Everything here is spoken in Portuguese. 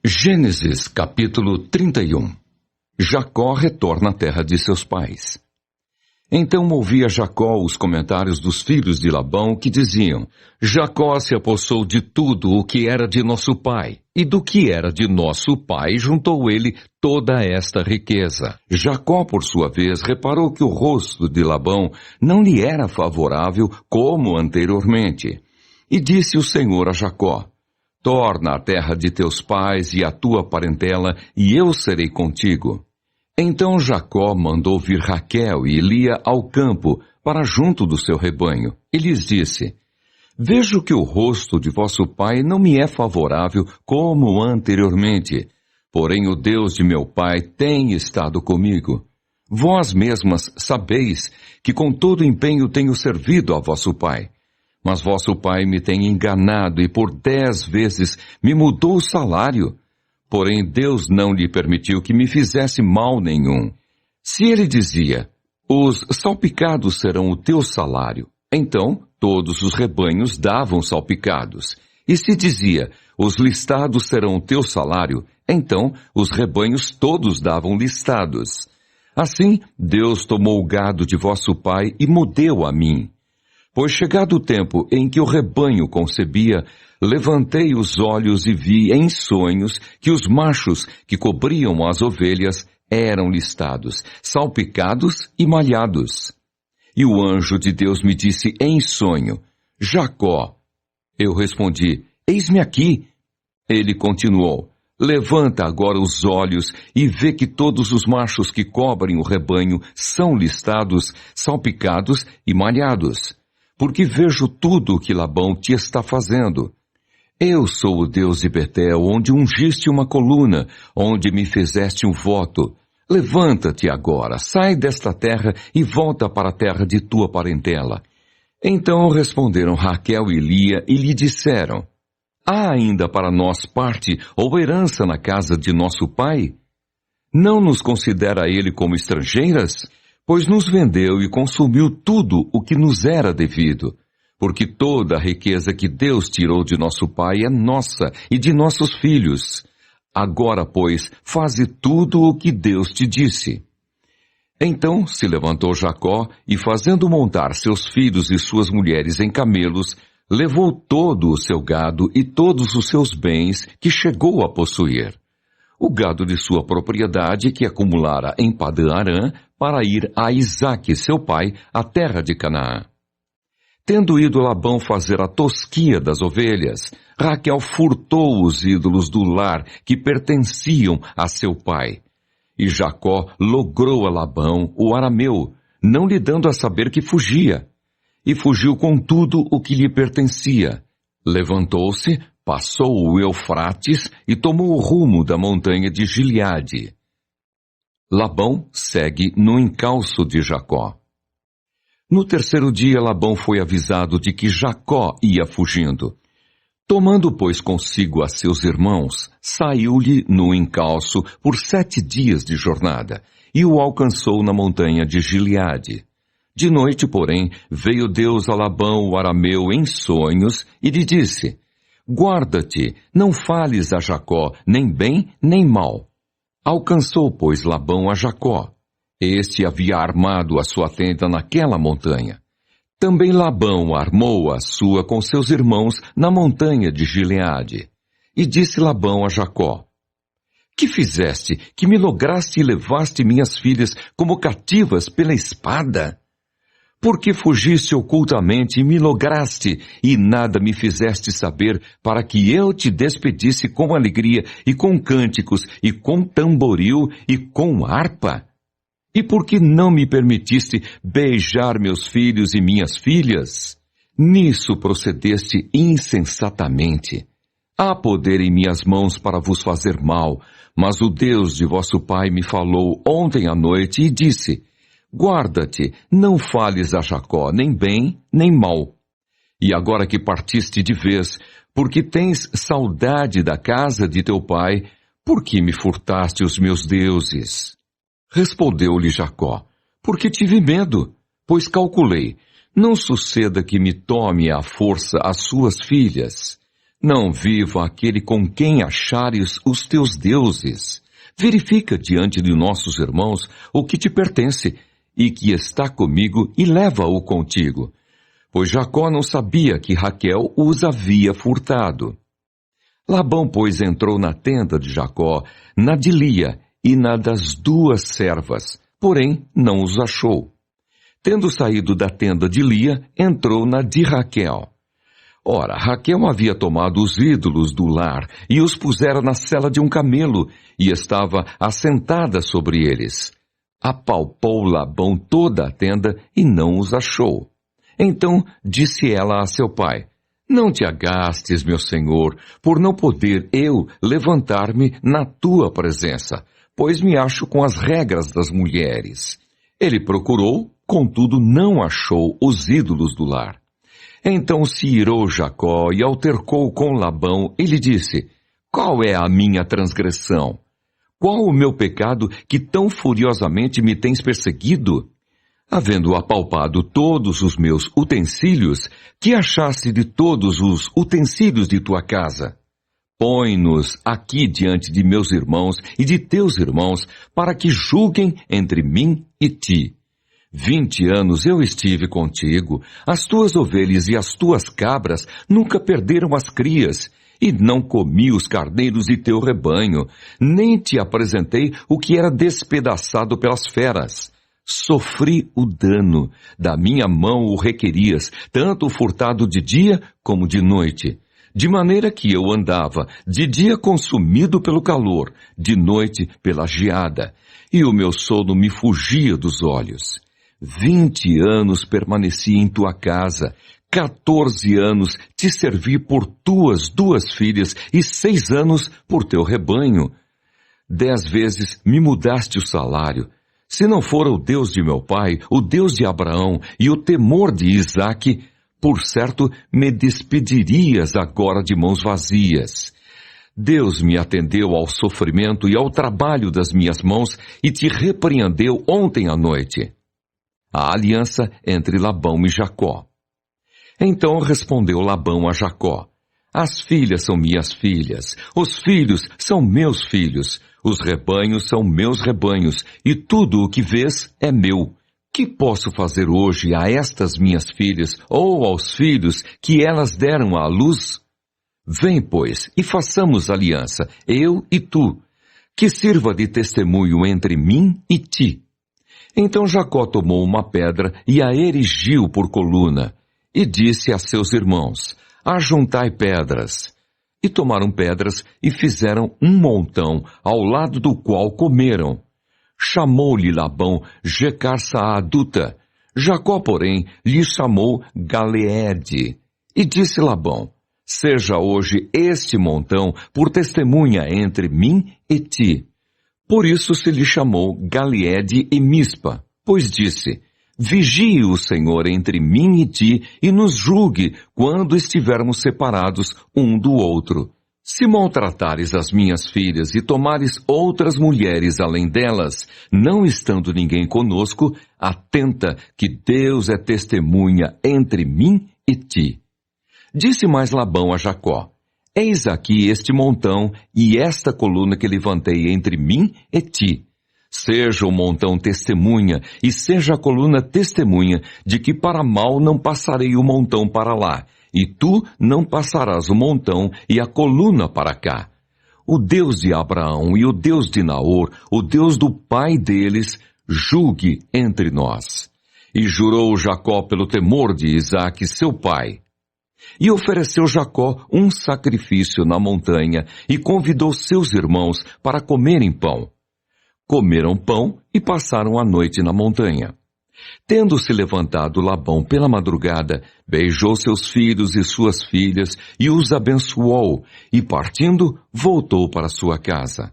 Gênesis capítulo 31. Jacó retorna à terra de seus pais. Então ouvia Jacó os comentários dos filhos de Labão que diziam: Jacó se apossou de tudo o que era de nosso pai, e do que era de nosso pai juntou ele toda esta riqueza. Jacó, por sua vez, reparou que o rosto de Labão não lhe era favorável como anteriormente. E disse o Senhor a Jacó: Torna à terra de teus pais e à tua parentela, e eu serei contigo. Então Jacó mandou vir Raquel e Lia ao campo, para junto do seu rebanho, e lhes disse: Vejo que o rosto de vosso pai não me é favorável como anteriormente, porém o Deus de meu pai tem estado comigo. Vós mesmas sabeis que com todo empenho tenho servido a vosso pai. Mas vosso pai me tem enganado e por 10 vezes me mudou o salário. Porém Deus não lhe permitiu que me fizesse mal nenhum. Se ele dizia: Os salpicados serão o teu salário, então todos os rebanhos davam salpicados. E se dizia: Os listados serão o teu salário, então os rebanhos todos davam listados. Assim Deus tomou o gado de vosso pai e mudeu a mim. Pois chegado o tempo em que o rebanho concebia, levantei os olhos e vi em sonhos que os machos que cobriam as ovelhas eram listados, salpicados e malhados. E o anjo de Deus me disse em sonho: Jacó. Eu respondi: Eis-me aqui. Ele continuou: Levanta agora os olhos e vê que todos os machos que cobrem o rebanho são listados, salpicados e malhados. Porque vejo tudo o que Labão te está fazendo. Eu sou o Deus de Betel, onde ungiste uma coluna, onde me fizeste um voto. Levanta-te agora, sai desta terra e volta para a terra de tua parentela. Então responderam Raquel e Lia e lhe disseram: Há ainda para nós parte ou herança na casa de nosso pai? Não nos considera ele como estrangeiras? Pois nos vendeu e consumiu tudo o que nos era devido, porque toda a riqueza que Deus tirou de nosso pai é nossa e de nossos filhos. Agora, pois, faze tudo o que Deus te disse. Então se levantou Jacó e, fazendo montar seus filhos e suas mulheres em camelos, levou todo o seu gado e todos os seus bens que chegou a possuir. O gado de sua propriedade que acumulara em Padã-Arã, para ir a Isaque, seu pai, à terra de Canaã. Tendo ido Labão fazer a tosquia das ovelhas, Raquel furtou os ídolos do lar que pertenciam a seu pai. E Jacó logrou a Labão, o arameu, não lhe dando a saber que fugia. E fugiu com tudo o que lhe pertencia. Levantou-se, passou o Eufrates e tomou o rumo da montanha de Gileade. Labão segue no encalço de Jacó. No terceiro dia, Labão foi avisado de que Jacó ia fugindo. Tomando, pois, consigo a seus irmãos, saiu-lhe no encalço por 7 dias de jornada, e o alcançou na montanha de Gileade. De noite, porém, veio Deus a Labão, o arameu, em sonhos, e lhe disse: Guarda-te, não fales a Jacó, nem bem, nem mal. Alcançou, pois, Labão a Jacó. Este havia armado a sua tenda naquela montanha. Também Labão armou a sua com seus irmãos na montanha de Gileade. E disse Labão a Jacó: Que fizeste, que me lograste e levaste minhas filhas como cativas pela espada? Porque fugiste ocultamente e me lograste, e nada me fizeste saber, para que eu te despedisse com alegria, e com cânticos, e com tamboril, e com harpa? E por que não me permitiste beijar meus filhos e minhas filhas? Nisso procedeste insensatamente. Há poder em minhas mãos para vos fazer mal, mas o Deus de vosso pai me falou ontem à noite e disse: Guarda-te, não fales a Jacó, nem bem, nem mal. E agora que partiste de vez, porque tens saudade da casa de teu pai, por que me furtaste os meus deuses? Respondeu-lhe Jacó: Porque tive medo, pois calculei, não suceda que me tome à força as suas filhas. Não viva aquele com quem achares os teus deuses. Verifica diante de nossos irmãos o que te pertence e que está comigo e leva-o contigo. Pois Jacó não sabia que Raquel os havia furtado. Labão, pois, entrou na tenda de Jacó, na de Lia e na das duas servas, porém não os achou. Tendo saído da tenda de Lia, entrou na de Raquel. Ora, Raquel havia tomado os ídolos do lar e os pusera na sela de um camelo, e estava assentada sobre eles. Apalpou Labão toda a tenda e não os achou. Então disse ela a seu pai: Não te agastes, meu senhor, por não poder eu levantar-me na tua presença, pois me acho com as regras das mulheres. Ele procurou, contudo não achou os ídolos do lar. Então se irou Jacó e altercou com Labão e lhe disse: Qual é a minha transgressão? Qual o meu pecado que tão furiosamente me tens perseguido? Havendo apalpado todos os meus utensílios, que achaste de todos os utensílios de tua casa? Põe-nos aqui diante de meus irmãos e de teus irmãos, para que julguem entre mim e ti. 20 anos eu estive contigo, as tuas ovelhas e as tuas cabras nunca perderam as crias, e não comi os carneiros de teu rebanho, nem te apresentei o que era despedaçado pelas feras. Sofri o dano, da minha mão o requerias, tanto furtado de dia como de noite. De maneira que eu andava, de dia consumido pelo calor, de noite pela geada, e o meu sono me fugia dos olhos. 20 anos permaneci em tua casa, 14 anos te servi por tuas 2 filhas e 6 anos por teu rebanho. 10 vezes me mudaste o salário. Se não fora o Deus de meu pai, o Deus de Abraão e o temor de Isaque, por certo me despedirias agora de mãos vazias. Deus me atendeu ao sofrimento e ao trabalho das minhas mãos e te repreendeu ontem à noite. A aliança entre Labão e Jacó. Então respondeu Labão a Jacó: As filhas são minhas filhas, os filhos são meus filhos, os rebanhos são meus rebanhos, e tudo o que vês é meu. Que posso fazer hoje a estas minhas filhas, ou aos filhos que elas deram à luz? Vem, pois, e façamos aliança, eu e tu, que sirva de testemunho entre mim e ti. Então Jacó tomou uma pedra e a erigiu por coluna, e disse a seus irmãos: Ajuntai pedras. E tomaram pedras e fizeram um montão, ao lado do qual comeram. Chamou-lhe Labão Jecar-Saaduta. Jacó, porém, lhe chamou Galeede. E disse Labão: Seja hoje este montão por testemunha entre mim e ti. Por isso se lhe chamou Galeede e Mispa, pois disse: Vigie o Senhor entre mim e ti, e nos julgue quando estivermos separados um do outro. Se maltratares as minhas filhas e tomares outras mulheres além delas, não estando ninguém conosco, atenta que Deus é testemunha entre mim e ti. Disse mais Labão a Jacó: Eis aqui este montão e esta coluna que levantei entre mim e ti. Seja o montão testemunha e seja a coluna testemunha de que para mal não passarei o montão para lá, e tu não passarás o montão e a coluna para cá. O Deus de Abraão e o Deus de Naor, o Deus do pai deles, julgue entre nós. E jurou Jacó pelo temor de Isaque, seu pai. E ofereceu Jacó um sacrifício na montanha e convidou seus irmãos para comerem pão. Comeram pão e passaram a noite na montanha. Tendo-se levantado Labão pela madrugada, beijou seus filhos e suas filhas e os abençoou, e partindo, voltou para sua casa.